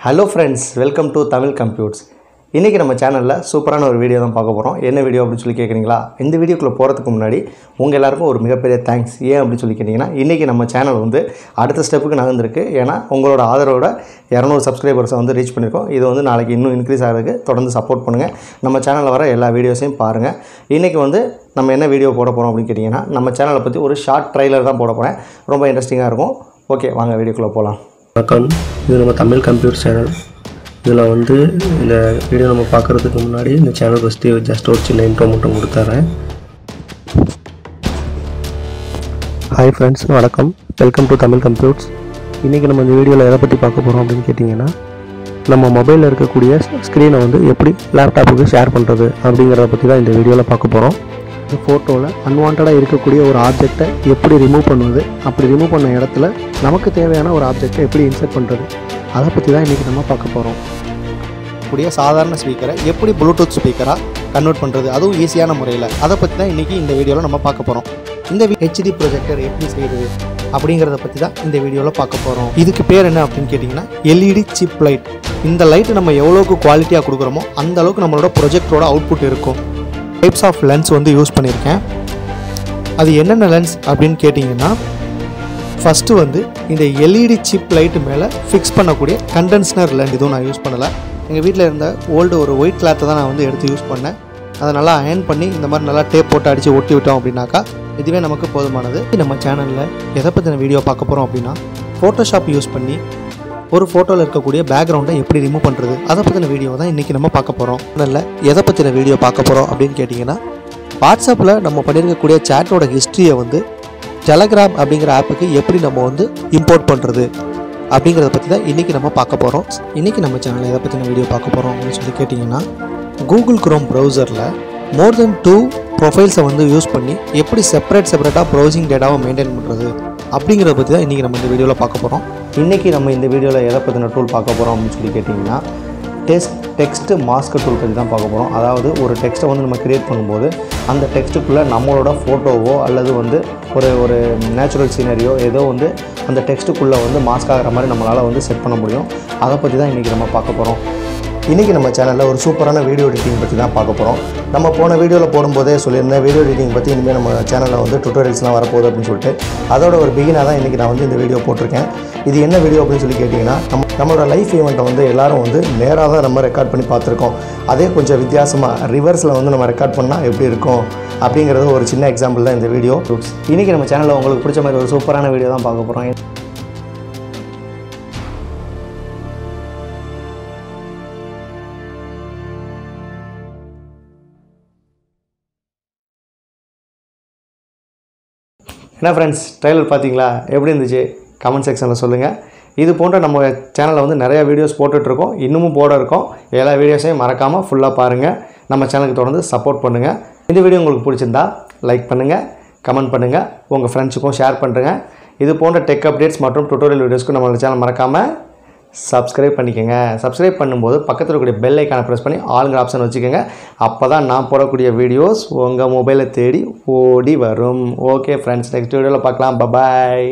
Hello friends, welcome to tamilcomputes. இன்னைக்கு நம்ம சேனல்ல சூப்பரான ஒரு வீடியோ தான் பார்க்க போறோம். என்ன வீடியோ அப்படி சொல்லி கேக்குறீங்களா? இந்த வீடியோக்குள்ள போறதுக்கு முன்னாடி உங்க எல்லாருக்கும் ஒரு மிகப்பெரிய தேங்க்ஸ். ஏன் அப்படி சொல்லி கேட்டிங்கனா இன்னைக்கு நம்ம சேனல் வந்து அடுத்த ஸ்டெப்புக்கு நகர்ந்திருக்கு. ஏனா உங்களோட ஆதரவோட 200 சப்ஸ்கிரைபர்ஸ் வந்து ரீச் பண்ணிருக்கோம். இது வந்து நாளைக்கு இன்னும் இன்கிரீஸ் ஆகிறதுக்கு தொடர்ந்து சப்போர்ட் பண்ணுங்க. நம்ம சேனல்ல வர எல்லா வீடியோஸையும் பாருங்க. இன்னைக்கு வந்து நம்ம என்ன வீடியோ போட போறோம் அப்படி கேட்டிங்கனா நம்ம சேனலை பத்தி ஒரு ஷார்ட் ட்ரைலர் தான் போட போறேன். ரொம்ப இன்ட்ரஸ்டிங்கா இருக்கும். ஓகே வாங்க வீடியோக்குள்ள போலாம். வணக்கம், இது நம்ம தமிழ் கம்ப்யூட்டர் சேனல். இதில் வந்து இந்த வீடியோ நம்ம பார்க்குறதுக்கு முன்னாடி இந்த சேனல் ஃபஸ்ட்டு ஜஸ்ட் ஒரு சின்ன இன்ட்ரோ மட்டும் கொடுத்துறேன். ஹாய் ஃப்ரெண்ட்ஸ், வணக்கம், வெல்கம் டு தமிழ் கம்ப்யூட்டர்ஸ். இன்றைக்கி நம்ம இந்த வீடியோவில் எதை பற்றி பார்க்க போகிறோம் அப்படின்னு கேட்டிங்கன்னா, நம்ம மொபைலில் இருக்கக்கூடிய ஸ்க்ரீனை வந்து எப்படி லேப்டாப்புக்கு ஷேர் பண்ணுறது அப்படிங்கிறத பற்றி தான் இந்த வீடியோவில் பார்க்க போகிறோம். இந்த ஃபோட்டோவில் அன்வான்டாக இருக்கக்கூடிய ஒரு ஆப்ஜெக்டை எப்படி ரிமூவ் பண்ணுவது, அப்படி ரிமூவ் பண்ண இடத்துல நமக்கு தேவையான ஒரு ஆப்ஜெக்டை எப்படி இன்சர்ட் பண்ணுறது, அதை பற்றி தான் இன்றைக்கி நம்ம பார்க்க போகிறோம். கூடிய சாதாரண ஸ்பீக்கரை எப்படி ப்ளூடூத் ஸ்பீக்கராக கன்வெர்ட் பண்ணுறது, அதுவும் ஈஸியான முறையில், அதை பற்றி தான் இன்றைக்கி இந்த வீடியோவில் நம்ம பார்க்க போகிறோம். இந்த ஹெச்டி ப்ரொஜெக்டர் எப்படி செய்கிறது அப்படிங்கிறத பற்றி தான் இந்த வீடியோவில் பார்க்க போகிறோம். இதுக்கு பேர் என்ன அப்படின்னு கேட்டிங்கன்னா எல்இடி சிப் லைட். இந்த லைட்டு நம்ம எவ்வளோக்கு குவாலிட்டியாக கொடுக்குறோமோ அந்த அளவுக்கு நம்மளோட ப்ரொஜெக்டரோட அவுட்புட் இருக்கும். டைப்ஸ் ஆஃப் லென்ஸ் வந்து யூஸ் பண்ணியிருக்கேன். அது என்னென்ன லென்ஸ் அப்படின்னு கேட்டிங்கன்னா, ஃபஸ்ட்டு வந்து இந்த எல்இடி சிப் லைட்டு மேலே ஃபிக்ஸ் பண்ணக்கூடிய கண்டென்சர் லென்ஸ் இதுவும் நான் யூஸ் பண்ணலை. எங்கள் வீட்டில் இருந்த ஓல்டு ஒரு ஒயிட் கிளாத்தை தான் நான் வந்து எடுத்து யூஸ் பண்ணேன். அதை நல்லா அயர்ன் பண்ணி இந்த மாதிரி நல்லா டேப் போட்டு அடித்து ஒட்டி விட்டோம் அப்படின்னாக்கா இதுவே நமக்கு போதுமானது. நம்ம சேனலில் எதை பற்றின வீடியோ பார்க்க போகிறோம் அப்படின்னா, ஃபோட்டோஷாப் யூஸ் பண்ணி ஒரு ஃபோட்டோவில் இருக்கக்கூடிய பேக்ரவுண்டை எப்படி ரிமூவ் பண்ணுறது, அதை பற்றின வீடியோ தான் இன்றைக்கி நம்ம பார்க்க போகிறோம். அதனால் எதை பற்றின வீடியோ பார்க்க போகிறோம் அப்படின்னு கேட்டிங்கன்னா, வாட்ஸ்அப்பில் நம்ம பண்ணியிருக்கக்கூடிய சேட்டோட ஹிஸ்ட்ரியை வந்து டெலகிராம் அப்படிங்கிற ஆப்புக்கு எப்படி நம்ம வந்து இம்போர்ட் பண்ணுறது அப்படிங்கிறத பற்றி தான் இன்றைக்கி நம்ம பார்க்க போகிறோம். இன்றைக்கி நம்ம சேனலில் எதை பற்றின வீடியோ பார்க்க போகிறோம் அப்படின்னு சொல்லி கேட்டிங்கன்னா, கூகுள் குரோம் ப்ரௌசரில் மோர் தென் 2 ப்ரொஃபைல்ஸை வந்து யூஸ் பண்ணி எப்படி செப்பரேட்டாக ப்ரௌசிங் டேட்டாவை மெயின்டைன் பண்ணுறது அப்படிங்கிறத பற்றி தான் இன்றைக்கி நம்ம இந்த வீடியோவில் பார்க்க போகிறோம். இன்றைக்கி நம்ம இந்த வீடியோவில் எதை பற்றின டூல் பார்க்க போகிறோம் அப்படின்னு சொல்லி கேட்டிங்கன்னா, டெக்ஸ்ட் மாஸ்க் டூல் பற்றி தான் பார்க்க போகிறோம். அதாவது ஒரு டெக்ஸ்ட்டை வந்து நம்ம க்ரியேட் பண்ணும்போது அந்த டெக்ஸ்ட்டுக்குள்ளே நம்மளோட ஃபோட்டோவோ அல்லது வந்து ஒரு நேச்சுரல் சீனரியோ ஏதோ வந்து அந்த டெக்ஸ்ட்டுக்குள்ளே வந்து மாஸ்க் ஆகிற மாதிரி நம்மளால் வந்து செட் பண்ண முடியும். அதை பற்றி தான் இன்றைக்கி நம்ம பார்க்க போகிறோம். இன்றைக்கி நம்ம சேனலில் ஒரு சூப்பரான வீடியோ எடிட்டிங் பற்றி தான் பார்க்க போகிறோம். நம்ம போன வீடியோவில் போடும்போதே சொல்லியிருந்தேன், வீடியோ எடிட்டிங் பற்றி இனிமேல் நம்ம சேனலில் வந்து டுட்டோரியல்ஸ்லாம் வரப்போகுது அப்படின்னு சொல்லிட்டு. அதோட ஒரு பிகினாக தான் இன்றைக்கி நான் வந்து இந்த வீடியோ போட்டிருக்கேன். இது என்ன வீடியோ அப்படின்னு சொல்லி கேட்டிங்கன்னா, நம்மளோட லைஃப் ஈவெண்ட்டை வந்து எல்லோரும் வந்து நேராக தான் நம்ம ரெக்கார்ட் பண்ணி பார்த்துருக்கோம். அதே கொஞ்சம் வித்தியாசமாக ரிவர்ஸில் வந்து நம்ம ரெக்கார்ட் பண்ணால் எப்படி இருக்கும் அப்படிங்கிறது ஒரு சின்ன எக்ஸாம்பிள் தான் இந்த வீடியோ. இன்றைக்கி நம்ம சேனலில் உங்களுக்கு பிடிச்ச மாதிரி ஒரு சூப்பரான வீடியோ தான் பார்க்க போகிறோம். என்ன ஃப்ரெண்ட்ஸ், ட்ரைலர் பார்த்தீங்களா? எப்படி இருந்துச்சு? கமெண்ட் செக்ஷனில் சொல்லுங்கள். இது போன்ற நம்ம சேனலில் வந்து நிறையா வீடியோஸ் போட்டுட்ருக்கோம், இன்னமும் போட இருக்கோம். எல்லா வீடியோஸையும் மறக்காமல் ஃபுல்லாக பாருங்கள். நம்ம சேனலுக்கு தொடர்ந்து சப்போர்ட் பண்ணுங்கள். இந்த வீடியோ உங்களுக்கு பிடிச்சிருந்தா லைக் பண்ணுங்கள், கமெண்ட் பண்ணுங்கள், உங்கள் ஃப்ரெண்ட்ஸுக்கும் ஷேர் பண்ணுங்கள். இது போன்ற டெக் அப்டேட்ஸ் மற்றும் டுட்டோரியல் வீடியோஸ்க்கு நம்மளோட சேனல் மறக்காமல் சப்ஸ்கிரைப் பண்ணிக்கோங்க. சப்ஸ்கிரைப் பண்ணும்போது பக்கத்தில் இருக்கக்கூடிய பெல் ஐக்கானை ப்ரெஸ் பண்ணி ஆளுங்கிற ஆப்ஷன் வச்சுக்கோங்க. அப்போ தான் நான் போடக்கூடிய வீடியோஸ் உங்கள் மொபைலை தேடி ஓடி வரும். ஓகே ஃப்ரெண்ட்ஸ், நெக்ஸ்ட் வீடியோவில் பார்க்கலாம். பாய்.